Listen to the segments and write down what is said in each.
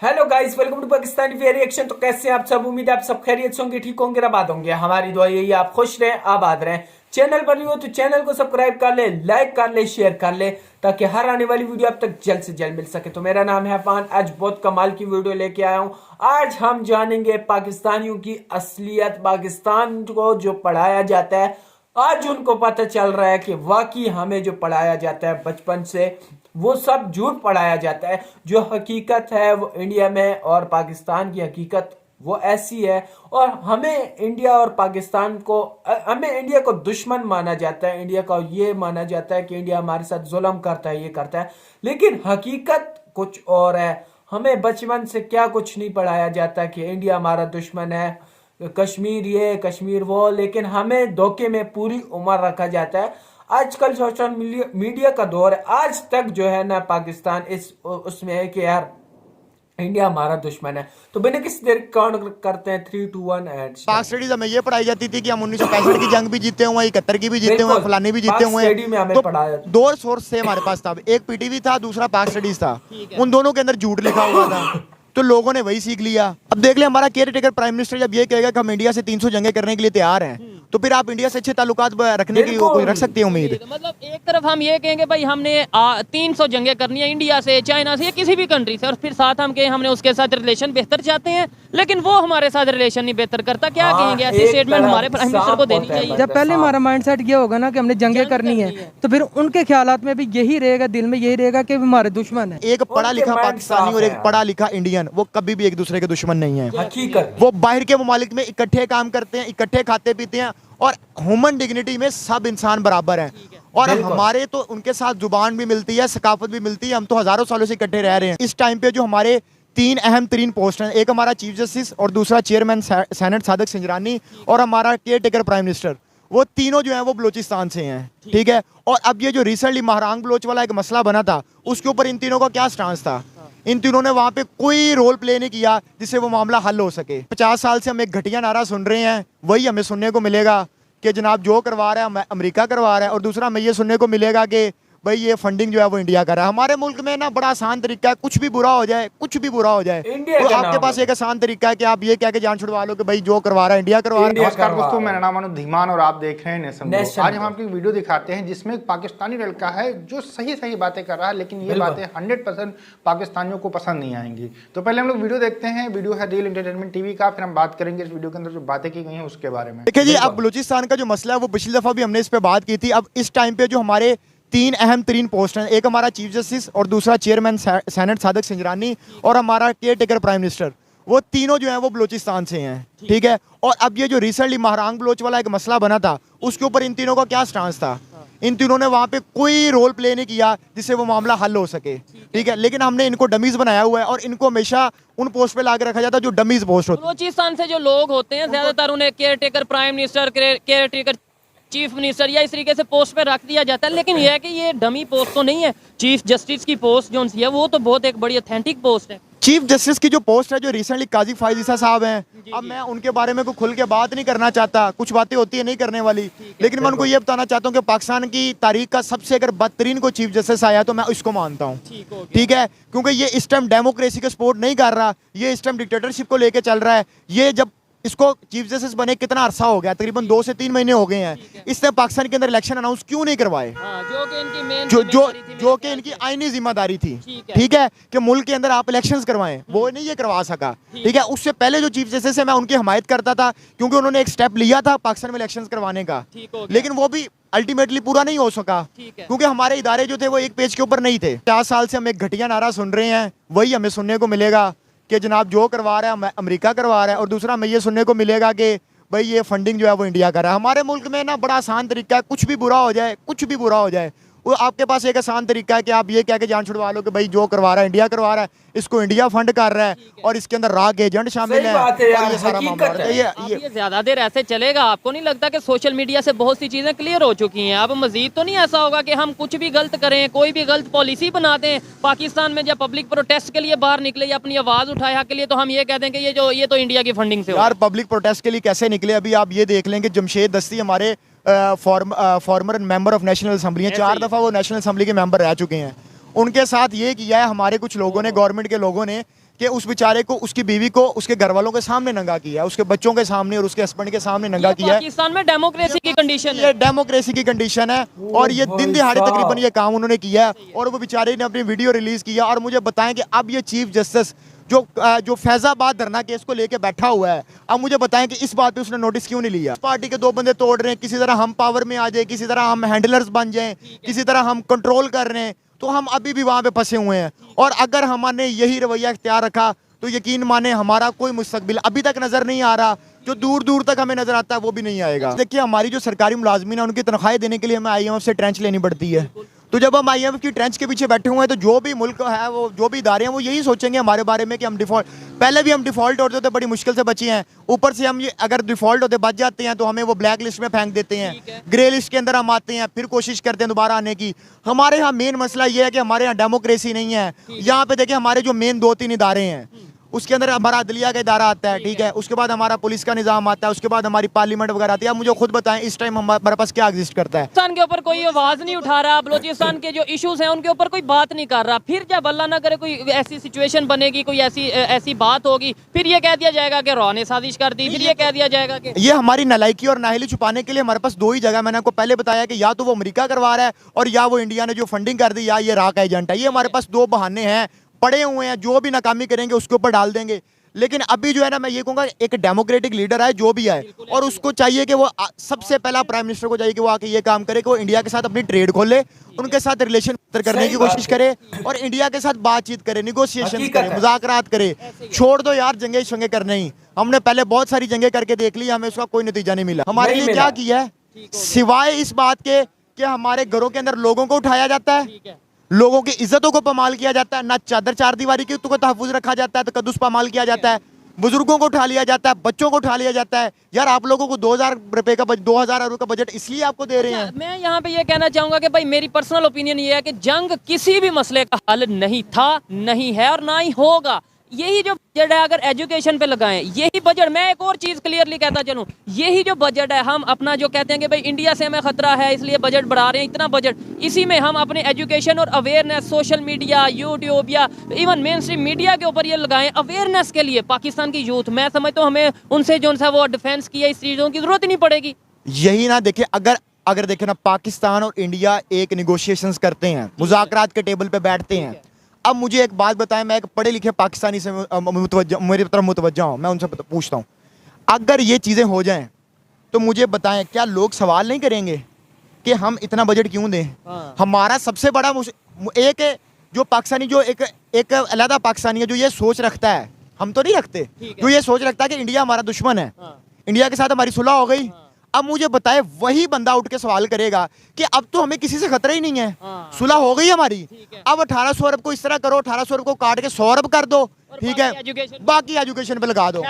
Hello guys, welcome to Pakistani fair reaction. तो कैसे हैं आप सब? उम्मीद है आप सब खैरियत से होंगे, ठीक होंगे, आबाद होंगे। हमारी दुआ यही है आप खुश रहें, आबाद रहें। चैनल पर नहीं हो तो चैनल को सब्सक्राइब कर ले, लाइक कर ले, शेयर कर ले, ताकि हर आने वाली वीडियो आप तक जल्द से जल्द मिल सके। तो मेरा नाम है अफान। आज बहुत कमाल की वीडियो लेके आया हूँ। आज हम जानेंगे पाकिस्तानियों की असलियत, पाकिस्तान को जो पढ़ाया जाता है। आज उनको पता चल रहा है कि वाकई हमें जो पढ़ाया जाता है बचपन से वो सब झूठ पढ़ाया जाता है। जो हकीकत है वो इंडिया में और पाकिस्तान की हकीकत वो ऐसी है। और हमें इंडिया और पाकिस्तान को, हमें इंडिया को दुश्मन माना जाता है। इंडिया का ये माना जाता है कि इंडिया हमारे साथ जुल्म करता है, ये करता है, लेकिन हकीकत कुछ और है। हमें बचपन से क्या कुछ नहीं पढ़ाया जाता कि इंडिया हमारा दुश्मन है, कश्मीर ये कश्मीर वो, लेकिन हमें धोखे में पूरी उम्र रखा जाता है। आजकल सोशल मीडिया का दौर है। आज तक जो है ना पाकिस्तान इस उसमें है कि यार इंडिया हमारा दुश्मन है। तो बिना किसी देर काउंट करते हैं 3, 2, 1 एंड पाक स्टडीज हमें ये पढ़ाई जाती थी कि हम 1965 की जंग भी जीते हुए हैं, 71 की भी जीते हुए हैं, फलानी भी जीते हुए स्टडी में हैं। हमें तो पढ़ाया। दो सोर्स थे हमारे पास था, एक पीटीवी था, दूसरा पाक स्टडीज था। उन दोनों के अंदर झूठ लिखा हुआ था, तो लोगों ने वही सीख लिया। अब देख ले, हमारा केयर टेकर प्राइम मिनिस्टर जब ये कहेगा कि हम इंडिया से 300 जंगें करने के लिए तैयार हैं, तो फिर आप इंडिया से अच्छे ताल्लुकात रखने की कोई रख सकते हैं उम्मीद? मतलब एक तरफ हम ये कहेंगे भाई हमने 300 जंगें करनी है इंडिया से, चाइना से, या किसी भी कंट्री से, और फिर साथ हम कहें हमने उसके साथ रिलेशन बेहतर चाहते हैं, लेकिन वो हमारे साथ रिलेशन नहीं बेहतर करता। क्या कहेंगे? ऐसी स्टेटमेंट हमारे प्राइम मिनिस्टर को देनी चाहिए। जब पहले हमारा माइंडसेट ये होगा ना कि हमने जंगे करनी है, तो फिर उनके ख्यालात में भी यही रहेगा, दिल में यही रहेगा कि हमारे दुश्मन है। एक पढ़ा लिखा पाकिस्तानी और एक पढ़ा लिखा इंडियन, वो कभी भी एक दूसरे के दुश्मन नहीं है। हकीकत वो बाहर के ममालिक में इकट्ठे काम करते हैं, इकट्ठे खाते पीते हैं, और ह्यूमन डिग्निटी में सब इंसान बराबर हैं। और हमारे तो उनके साथ जुबान भी मिलती है, सकाफत भी मिलती है। हम तो हजारों सालों से इकट्ठे रह रहे हैं। इस टाइम पे जो हमारे 3 अहम तरीन पोस्ट हैं, एक हमारा चीफ जस्टिस और दूसरा चेयरमैन सेनेट सादिक सिंजरानी और हमारा केयर टेकर प्राइम मिनिस्टर, वो तीनों जो हैं वो बलूचिस्तान से हैं। ठीक है। और अब ये जो रिसेंटली महरांग बलोच वाला एक मसला बना था, उसके ऊपर इन तीनों का क्या स्टांस था? इन तीनों ने वहां पे कोई रोल प्ले नहीं किया जिससे वो मामला हल हो सके। 50 साल से हम एक घटिया नारा सुन रहे हैं, वही हमें सुनने को मिलेगा कि जनाब जो करवा रहा है अमेरिका करवा रहा है, और दूसरा हमें ये सुनने को मिलेगा कि भाई ये फंडिंग जो है वो इंडिया कर रहा है। हमारे मुल्क में ना बड़ा आसान तरीका है, कुछ भी बुरा हो जाए, कुछ भी बुरा हो जाए, तो आपके पास एक आसान तरीका है कि आप ये कह के जान छुड़वा लो कि भाई जो करवा रहा है इंडिया करवा रहा है। नमस्कार दोस्तों, मेरा नाम अनुज धीमान और आप देख रहे हैं नेशन ग्लो। आज हम आपको एक वीडियो दिखाते हैं जिसमें एक पाकिस्तानी लड़का है जो सही सही बातें कर रहा है, लेकिन ये बातें 100% पाकिस्तानियों को पसंद नहीं आएंगी। तो पहले हम लोग वीडियो देखते हैं। वीडियो है रियल एंटरटेनमेंट टीवी का, फिर हम बात करेंगे इस वीडियो के अंदर जो बातें की गई हैं उसके बारे में। देखिए जी, अब बलूचिस्तान का जो मसला है वो पिछली दफा भी हमने इस पे बात की थी। अब इस टाइम पे जो हमारे 3 अहम तरीन पोस्ट हैं, एक हमारा चीफ जस्टिस और दूसरा चेयरमैन सेनेट सादिक सिंजरानी और हमारा केयर टेकर प्राइम मिनिस्टर, वो तीनों जो हैं वो बलूचिस्तान से हैं। ठीक है। और अब ये जो रिसेंटली महरांग बलोच वाला एक मसला बना था, उसके ऊपर इन तीनों का क्या स्टांस था? इन तीनों ने वहां पे कोई रोल प्ले नहीं किया जिससे वो मामला हल हो सके। ठीक है। लेकिन हमने इनको डमीज बनाया हुआ है और इनको हमेशा उन पोस्ट पे लाके रखा जाता है जो डमीज पोस्ट होते हैं। बलूचिस्तान से जो लोग होते हैं ज्यादातर उन्हें care taker prime minister, care taker chief minister या इस तरीके से पोस्ट पे रख दिया जाता है। लेकिन यह है कि ये डमी पोस्ट तो नहीं है। चीफ जस्टिस की पोस्ट जो है वो तो बहुत एक बड़ी ऑथेंटिक पोस्ट है। चीफ जस्टिस की जो पोस्ट है, जो रिसेंटली काजी फायज ईसा साहब हैं, अब मैं उनके बारे में कोई खुल के बात नहीं करना चाहता, कुछ बातें होती है नहीं करने वाली, लेकिन मैं उनको ये बताना चाहता हूँ कि पाकिस्तान की तारीख का सबसे अगर बदतरीन को चीफ जस्टिस आया तो मैं इसको मानता हूँ। ठीक है। क्योंकि ये इस टाइम डेमोक्रेसी का सपोर्ट नहीं कर रहा, ये इस टाइम डिक्टेटरशिप को लेके चल रहा है। ये जब इसको चीफ जस्टिस बने कितना अरसा हो गया, तकरीबन 2 से 3 महीने हो गए हैं। इसने पाकिस्तान के अंदर इलेक्शन अनाउंस क्यों नहीं करवाए? जो कि इनकी आईनी जिम्मेदारी थी। ठीक है कि मुल्क के अंदर आप इलेक्शंस करवाएं, वो नहीं ये करवा सका। ठीक है। उससे पहले जो चीफ जस्टिस है मैं उनकी हमायत करता था, क्योंकि उन्होंने एक स्टेप लिया था पाकिस्तान में इलेक्शंस करवाने का, लेकिन वो भी अल्टीमेटली पूरा नहीं हो सका, क्योंकि हमारे इदारे जो थे वो एक पेज के ऊपर नहीं थे। 50 साल से हम एक घटिया नारा सुन रहे हैं, वही हमें सुनने को मिलेगा कि जनाब जो करवा रहा है अमेरिका करवा रहा है, और दूसरा हमें ये सुनने को मिलेगा कि भाई ये फंडिंग जो है वो इंडिया कर रहा है। हमारे मुल्क में ना बड़ा आसान तरीका है, कुछ भी बुरा हो जाए, कुछ भी बुरा हो जाए, वो आपके पास एक आसान तरीका है कि आप ये कह के जान छुड़वा लो कि भाई जो करवा रहा है इंडिया करवा रहा है, इसको इंडिया फंड कर रहा है और इसके अंदर राग एजेंट शामिल है, और ये सारा मामला है। ये ज्यादा देर ऐसे चलेगा? आपको नहीं लगता कि सोशल मीडिया से बहुत सी चीजें क्लियर हो चुकी हैं? अब मजीद तो नहीं ऐसा होगा कि हम कुछ भी गलत करें, कोई भी गलत पॉलिसी बना दें? पाकिस्तान में जब पब्लिक प्रोटेस्ट के लिए बाहर निकले या अपनी आवाज उठाया के लिए, तो हम ये कह दें कि ये तो इंडिया की फंडिंग से यार पब्लिक प्रोटेस्ट के लिए कैसे निकले? अभी आप ये देख लें कि जमशेद दस्ती हमारे farmer member of national assembly हैं, 4 दफ़ा वो नेशनल असेंबली के मेंबर रह चुके हैं। उनके साथ ये किया है हमारे कुछ लोगों ने, गवर्नमेंट के लोगों ने, कि उस बेचारे को, उसकी बीवी को उसके घर वालों के सामने नंगा किया, उसके बच्चों के सामने और उसके हस्बैंड के सामने नंगा किया। पाकिस्तान में डेमोक्रेसी की कंडीशन है, ये डेमोक्रेसी की कंडीशन है और ये दिन दिहाड़े तकरीबन ये काम उन्होंने किया है और वो बेचारे ने अपनी वीडियो रिलीज किया। और मुझे बताएं कि अब ये चीफ जस्टिस जो फैजाबाद धरना केस को लेके बैठा हुआ है, अब मुझे बताएं कि इस बात पे उसने नोटिस क्यों नहीं लिया। पार्टी के दो बंदे तोड़ रहे हैं, किसी तरह हम पावर में आ जाए, किसी तरह हम हैंडलर्स बन जाएं, किसी तरह हम कंट्रोल कर रहे हैं, तो हम अभी भी वहां पे फंसे हुए हैं। और अगर हमने यही रवैया इख्तियार रखा तो यकीन माने हमारा कोई मुस्तकबिल अभी तक नजर नहीं आ रहा, जो दूर दूर तक हमें नजर आता है वो भी नहीं आएगा। देखिए हमारी जो सरकारी मुलाजमीन है उनकी तनख्वाहें देने के लिए हमें IMF से ट्रेंच लेनी पड़ती है। तो जब हम IMF की ट्रेंच के पीछे बैठे हुए हैं तो जो भी मुल्क है, वो जो भी इदारे हैं, वो यही सोचेंगे हमारे बारे में कि हम डिफॉल्ट, पहले भी हम डिफॉल्ट होते थे, बड़ी मुश्किल से बचे हैं, ऊपर से हम ये अगर डिफॉल्ट होते बच जाते हैं तो हमें वो ब्लैक लिस्ट में फेंक देते हैं, ग्रे लिस्ट के अंदर हम आते हैं, फिर कोशिश करते हैं दोबारा आने की। हमारे यहाँ मेन मसला ये है कि हमारे यहाँ डेमोक्रेसी नहीं है। यहाँ पे देखिए हमारे जो मेन 2-3 इदारे हैं उसके अंदर हमारा अदलिया का इदारा आता है, ठीक है, उसके बाद हमारा पुलिस का निजाम आता है, उसके बाद हमारी पार्लियामेंट वगैरह आती है। आप मुझे खुद बताएं इस टाइम हमारे पास क्या एग्जिस्ट करता है? बलूचिस्तान के ऊपर कोई आवाज नहीं उठा रहा, बलूचिस्तान के जो इश्यूज हैं उनके ऊपर कोई बात नहीं कर रहा। फिर जब अल्लाह ना करे कोई ऐसी सिचुएशन बनेगी, कोई ऐसी बात होगी, फिर ये कह दिया जाएगा कि रॉ ने साजिश कर दी, फिर ये कह दिया जाएगा कि ये हमारी नालायकी और नाहिली छुपाने के लिए हमारे पास 2 ही जगह, मैंने आपको पहले बताया कि या तो वो अमेरिका करवा रहा है और या वो इंडिया ने जो फंडिंग कर दी, या ये राक एजेंट है। ये हमारे पास 2 बहाने हैं पड़े हुए हैं, जो भी नाकामी करेंगे उसके ऊपर डाल देंगे। लेकिन अभी जो है ना, मैं ये कहूंगा एक डेमोक्रेटिक लीडर है जो भी है, और उसको चाहिए कि वो सबसे पहला प्राइम मिनिस्टर को चाहिए कि वो आके ये काम करे कि वो इंडिया के साथ अपनी ट्रेड खोले, उनके साथ रिलेशन बेहतर करने की कोशिश करे और इंडिया के साथ बातचीत करे, निगोशिएशन करे, मुज़ाकरात करे। छोड़ दो यार जंगे शंगे करने ही, हमने पहले बहुत सारी जंगे करके देख ली, हमें उसका कोई नतीजा नहीं मिला। हमारे लिए क्या किया है सिवाय इस बात के कि हमारे घरों के अंदर लोगों को उठाया जाता है, लोगों की इज्जतों को पामाल किया जाता है, ना चादर चारदीवारी की को तहफुज रखा जाता है, तो कद्दूस पामाल किया जाता है, बुजुर्गों को उठा लिया जाता है, बच्चों को उठा लिया जाता है। यार आप लोगों को 2000 रुपए का 2000 रुपए का बजट इसलिए आपको दे रहे हैं। मैं यहाँ पे ये कहना चाहूंगा कि भाई मेरी पर्सनल ओपिनियन ये है कि जंग किसी भी मसले का हल नहीं था, नहीं है और ना ही होगा। यही जो बजट है अगर एजुकेशन पे लगाएं, यही बजट, मैं एक और चीज क्लियरली कहता चलूं, यही जो बजट है, हम अपना जो कहते हैं कि भाई इंडिया से हमें खतरा है इसलिए बजट बढ़ा रहे हैं, इतना बजट, इसी में हम अपने एजुकेशन और अवेयरनेस सोशल मीडिया, यूट्यूब या इवन मेन स्ट्रीम मीडिया के ऊपर ये लगाएं अवेयरनेस के लिए। पाकिस्तान की यूथ, मैं समझता हूँ हमें उनसे जो सा वो डिफेंस किया, इस चीज़ों की जरूरत ही नहीं पड़ेगी। यही ना देखिए, अगर देखे ना, पाकिस्तान और इंडिया एक निगोशिएशंस करते हैं, मुज़ाकरात के टेबल पे बैठते हैं। अब मुझे एक बात बताएं, मैं एक पढ़े लिखे पाकिस्तानी से मेरी तरफ मुतवज्जा हूं, मैं उनसे पूछता हूं, अगर ये चीज़ें हो जाएं तो मुझे बताएं क्या लोग सवाल नहीं करेंगे कि हम इतना बजट क्यों दें? हमारा सबसे बड़ा एक जो पाकिस्तानी, जो एक अलहदा पाकिस्तानी है जो ये सोच रखता है, हम तो नहीं रखते, जो ये सोच रखता है कि इंडिया हमारा दुश्मन है, इंडिया के साथ हमारी सुलह हो गई। अब मुझे बताए वही बंदा उठ के सवाल करेगा कि अब तो हमें किसी से खतरा ही नहीं है, सुलह हो गई हमारी, अब 1800 अरब को इस तरह करो, 1800 अरब को काट के 100 अरब कर दो, ठीक है, बाकी एजुकेशन पे लगा दो,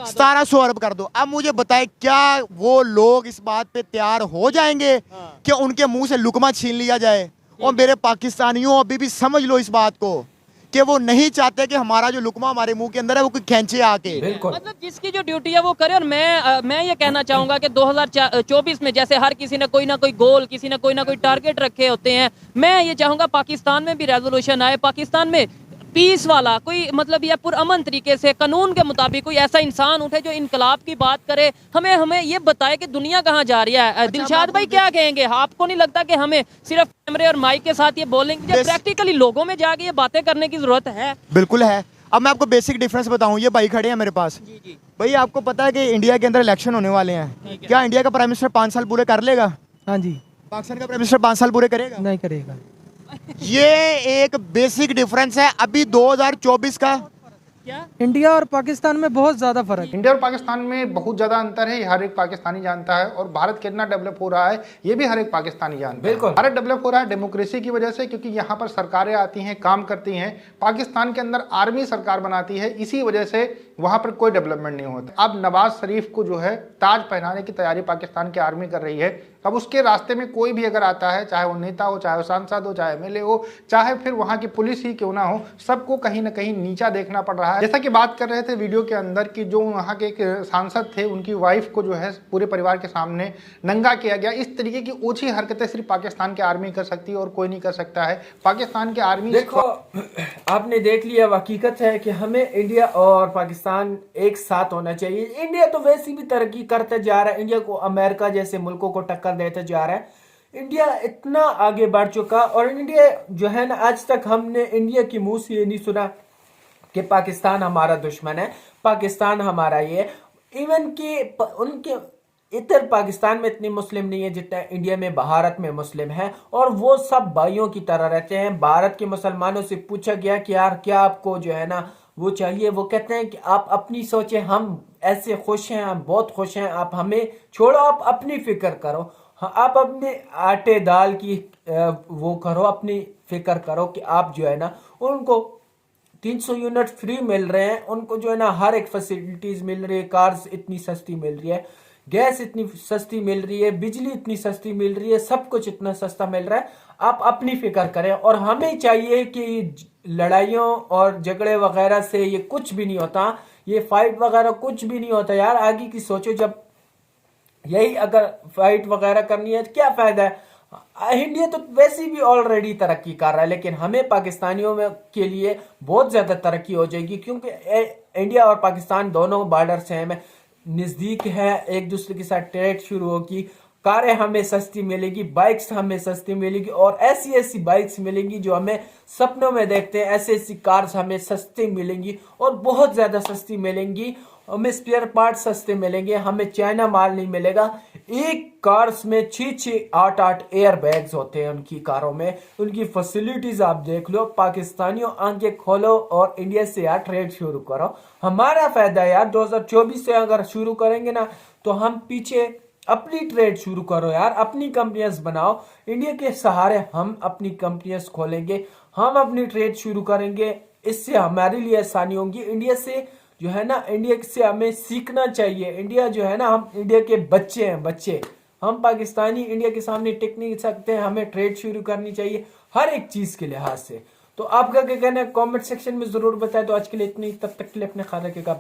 1700 अरब कर दो। अब मुझे बताए क्या वो लोग इस बात पे तैयार हो जाएंगे कि उनके मुंह से लुकमा छीन लिया जाए? और मेरे पाकिस्तानियों अभी भी समझ लो इस बात को कि वो नहीं चाहते कि हमारा जो लुकमा हमारे मुंह के अंदर है वो कोई खींचे आके। मतलब जिसकी जो ड्यूटी है वो करे। और मैं ये कहना चाहूंगा कि 2024 में जैसे हर किसी ने कोई ना कोई गोल, किसी ने कोई ना कोई टारगेट रखे होते हैं, मैं ये चाहूंगा पाकिस्तान में भी रेजोल्यूशन आए, पाकिस्तान में पीस वाला कोई, मतलब ये पुरअमन तरीके से कानून के मुताबिक कोई ऐसा इंसान उठे जो इनकलाब की बात करे, हमें ये बताए कि दुनिया कहाँ जा रही है। दिलशाद भाई क्या कहेंगे? आपको नहीं लगता कि हमें सिर्फ कैमरे और माइक के साथ ये बोलेंगे, जब प्रैक्टिकली लोगों में जाके ये बातें करने की जरूरत है? बिल्कुल है। अब मैं आपको बेसिक डिफरेंस बताऊं, ये भाई खड़े हैं मेरे पास, भाई आपको पता है कि इंडिया के अंदर इलेक्शन होने वाले हैं, क्या इंडिया का प्राइम मिनिस्टर 5 साल पूरे कर लेगा? हाँ जी। पाकिस्तान का प्राइम मिनिस्टर 5 साल पूरे करेगा? नहीं करेगा। ये एक बेसिक डिफरेंस है अभी 2024 का। क्या इंडिया और पाकिस्तान में बहुत ज्यादा फर्क है। इंडिया और पाकिस्तान में बहुत ज्यादा अंतर है, ये हर एक पाकिस्तानी जानता है। और भारत कितना डेवलप हो रहा है ये भी हर एक पाकिस्तानी जानता है। भारत डेवलप हो रहा है डेमोक्रेसी की वजह से, क्योंकि यहाँ पर सरकारें आती हैं, काम करती हैं। पाकिस्तान के अंदर आर्मी सरकार बनाती है, इसी वजह से वहां पर कोई डेवलपमेंट नहीं होता। अब नवाज शरीफ को जो है ताज पहनाने की तैयारी पाकिस्तान की आर्मी कर रही है। अब उसके रास्ते में कोई भी अगर आता है, चाहे वो नेता हो, चाहे वो सांसद हो, चाहे एमएलए हो, चाहे फिर वहाँ की पुलिस ही क्यों ना हो, सबको कहीं ना कहीं नीचा देखना पड़ रहा है। जैसा कि बात कर रहे थे वीडियो के अंदर कि जो वहाँ के एक सांसद थे, उनकी वाइफ को जो है पूरे परिवार के सामने नंगा किया गया। इस तरीके की ओछी हरकतें सिर्फ पाकिस्तान की आर्मी कर सकती है और कोई नहीं कर सकता है। पाकिस्तान की आर्मी देखो, आपने देख लिया, हकीकत है कि हमें इंडिया और पाकिस्तान एक साथ होना चाहिए। इंडिया तो वैसी भी तरक्की करते जा रहा है, इंडिया को अमेरिका जैसे मुल्कों को टक्कर देते जा रहा है। इंडिया इतना आगे बढ़ चुका, और इंडिया जो है ना, आज तक हमने इंडिया की मुंह से ये नहीं सुना कि पाकिस्तान हमारा दुश्मन है, पाकिस्तान हमारा ये। इवन कि उनके इधर पाकिस्तान में इतने मुस्लिम नहीं है जितना इंडिया में, भारत में मुस्लिम है, और वो सब भाइयों की तरह रहते हैं। भारत के मुसलमानों से पूछा गया कि यार क्या आपको जो है ना वो चाहिए, वो कहते हैं कि आप अपनी सोचें, हम ऐसे खुश हैं, हम बहुत खुश हैं, आप हमें छोड़ो, आप अपनी फिक्र करो। हाँ, आप अपने आटे दाल की वो करो, अपनी फिक्र करो कि आप जो है ना, उनको 300 यूनिट फ्री मिल रहे हैं, उनको जो है ना हर एक फैसिलिटीज मिल रही है, कार्स इतनी सस्ती मिल रही है, गैस इतनी सस्ती मिल रही है, बिजली इतनी सस्ती मिल रही है, सब कुछ इतना सस्ता मिल रहा है। आप अपनी फिक्र करें, और हमें चाहिए कि लड़ाइयों और झगड़े वगैरह से ये कुछ भी नहीं होता, ये फाइट वगैरह कुछ भी नहीं होता यार। आगे की सोचो, जब यही अगर फाइट वगैरह करनी है तो क्या फायदा है। इंडिया तो वैसे भी ऑलरेडी तरक्की कर रहा है, लेकिन हमें पाकिस्तानियों में के लिए बहुत ज्यादा तरक्की हो जाएगी, क्योंकि इंडिया और पाकिस्तान दोनों बॉर्डर से हैं, नजदीक है, एक दूसरे के साथ ट्रेड शुरू होगी, कारें हमें सस्ती मिलेगी, बाइक्स हमें सस्ती मिलेगी, और ऐसी ऐसी बाइक्स मिलेंगी जो हमें सपनों में देखते हैं, ऐसी ऐसी कार्स हमें सस्ती मिलेंगी और बहुत ज्यादा सस्ती मिलेंगी। हमें स्पेयर पार्ट सस्ते मिलेंगे, हमें चाइना माल नहीं मिलेगा। एक कार्स में 6-8 एयर बैग्स होते हैं उनकी कारों में, उनकी फैसिलिटीज आप देख लो। पाकिस्तानियों, आंखें खोलो और इंडिया से यार ट्रेड शुरू करो, हमारा फायदा यार। 2024 से अगर शुरू करेंगे ना तो हम पीछे, अपनी ट्रेड शुरू करो यार, अपनी कंपनियां बनाओ। इंडिया के सहारे हम अपनी कंपनियां खोलेंगे, हम अपनी ट्रेड शुरू करेंगे, इससे हमारे लिए आसानी होगी। इंडिया से जो है ना, इंडिया से हमें सीखना चाहिए। इंडिया जो है ना, हम इंडिया के बच्चे हैं, बच्चे। हम पाकिस्तानी इंडिया के सामने टिक नहीं सकते हैं, हमें ट्रेड शुरू करनी चाहिए हर एक चीज के लिहाज से। तो आपका क्या कहना है, कमेंट सेक्शन में जरूर बताएं। तो आज के लिए इतनी, तब तक के लिए अपने ख्याल रखिएगा।